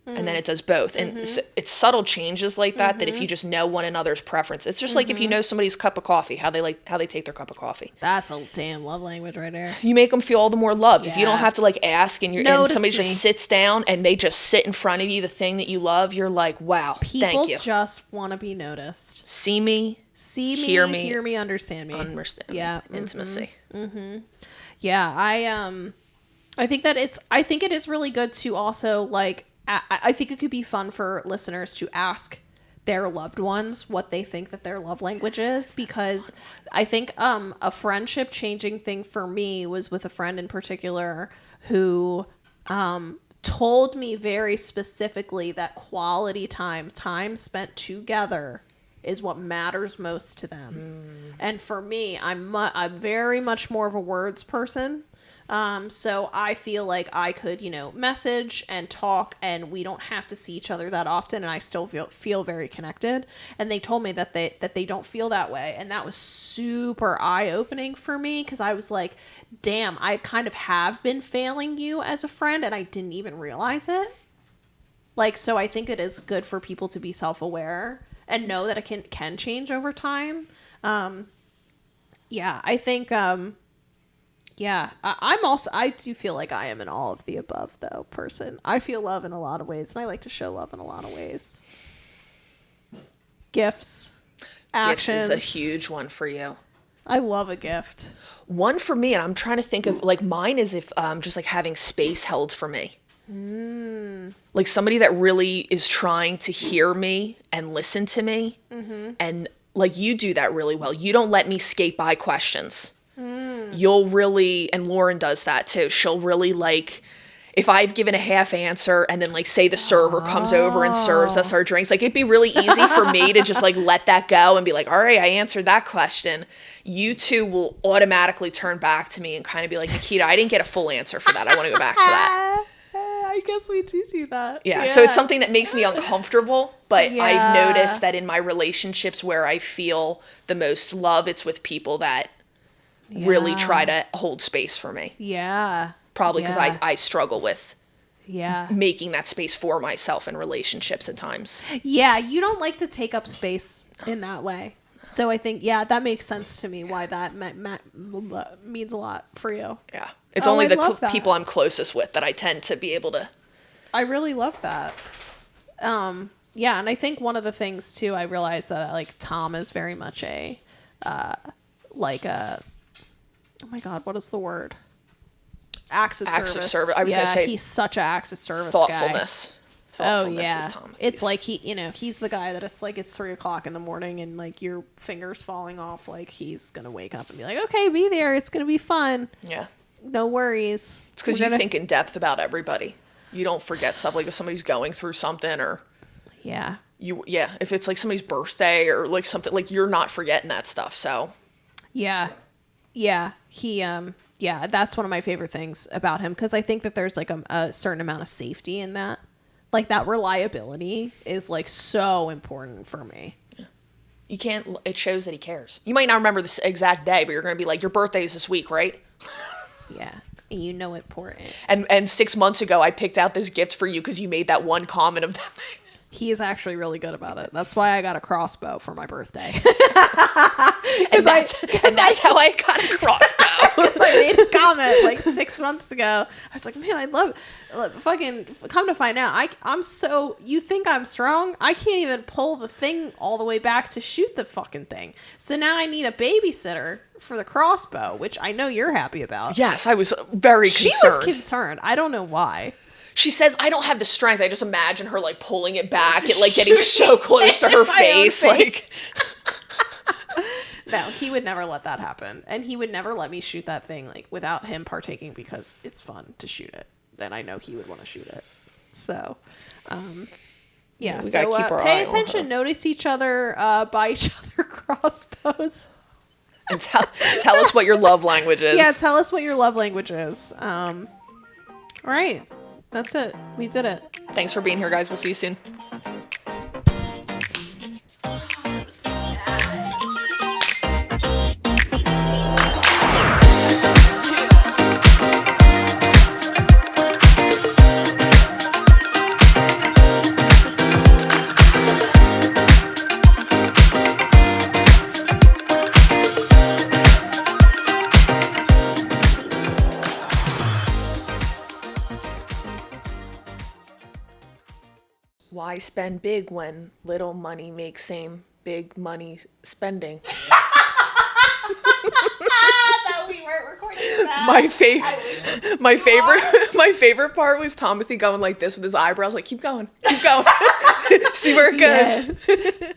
And then it does both. And so it's subtle changes like that, that if you just know one another's preference, it's just like if you know somebody's cup of coffee, how they take their cup of coffee. That's a damn love language right there. You make them feel all the more loved. If you don't have to like ask and somebody me. just sits down and they just sit in front of you, the thing that you love, you're like, wow, thank you. People just want to be noticed. See me, hear me, understand me. Yeah. Intimacy. Yeah. I think it is really good to also like, I think it could be fun for listeners to ask their loved ones what they think that their love language is, because I think a friendship changing thing for me was with a friend in particular who told me very specifically that quality time spent together is what matters most to them. And for me, I'm very much more of a words person. So I feel like I could, message and talk and we don't have to see each other that often and I still feel very connected. And they told me that they don't feel that way. And that was super eye-opening for me because I was like, damn, I kind of have been failing you as a friend and I didn't even realize it. Like, so I think it is good for people to be self-aware and know that it can change over time. Yeah, I think, yeah, I do feel like I am an all of the above, though, person. I feel love in a lot of ways, and I like to show love in a lot of ways. Gifts, actions. Gifts is a huge one for you. I love a gift. One for me, and I'm trying to think of, like, mine is if just, like, having space held for me. Like, somebody that really is trying to hear me and listen to me. And, like, you do that really well. You don't let me skate by questions. You'll really, and Lauren does that too. She'll really like, if I've given a half answer and then like say the server comes over and serves us our drinks, like it'd be really easy for me to just like let that go and be like, all right, I answered that question. You two will automatically turn back to me and kind of be like, Nikita, I didn't get a full answer for that. I want to go back to that. I guess we do that. Yeah. So it's something that makes me uncomfortable, but I've noticed that in my relationships where I feel the most love, it's with people that really try to hold space for me. Yeah. probably because Yeah. I struggle with Yeah. making that space for myself in relationships at times. Yeah, you don't like to take up space in that way. So I think, yeah, that makes sense to me why that means a lot for you. Yeah. It's Oh, only I the love that. people I'm closest with that I tend to be able to. I really love that. Yeah, and I think one of the things too, I realized that like Tom is very much a, like a, oh my God, what is the word? Acts of service. I was gonna say he's such a acts of service guy. thoughtfulness. Oh Thoughtfulness yeah, is Tom. it's like he's the guy that it's like it's 3:00 in the morning and like your fingers falling off, like he's gonna wake up and be like, okay, be there, it's gonna be fun, Yeah. no worries. It's because We're you gonna- think in depth about everybody. You don't forget stuff like if somebody's going through something or Yeah, if it's like somebody's birthday or like something, like you're not forgetting that stuff. So yeah, he yeah, that's one of my favorite things about him because I think that there's like a certain amount of safety in that. Like that reliability is like so important for me. you can't, it shows that he cares. You might not remember this exact day, but you're going to be like, your birthday is this week, right? Yeah, and you know important. And 6 months ago, I picked out this gift for you because you made that one comment of that. He is actually really good about it. That's why I got a crossbow for my birthday. And that's how I got a crossbow. I made a comment like 6 months ago. I was like, man, I love fucking come to find out. I'm so, you think I'm strong? I can't even pull the thing all the way back to shoot the fucking thing. So now I need a babysitter for the crossbow, which I know you're happy about. Yes, I was very She concerned. was concerned. I don't know why. She says, I don't have the strength. I just imagine her like pulling it back and like getting so close to her In my own face. face. Like, No, he would never let that happen. And he would never let me shoot that thing like without him partaking because it's fun to shoot it. Then I know he would want to shoot it. So, yeah. we So gotta keep our eye pay on attention, her. notice each other, buy each other crossbows. and tell us what your love language is. Yeah, tell us what your love language is. All right. That's it. We did it. Thanks for being here, guys. We'll see you soon. Why spend big when little money makes same big money spending? That we weren't recording that. My favorite part was Timothy going like this with his eyebrows, like keep going, see where it goes. Yeah.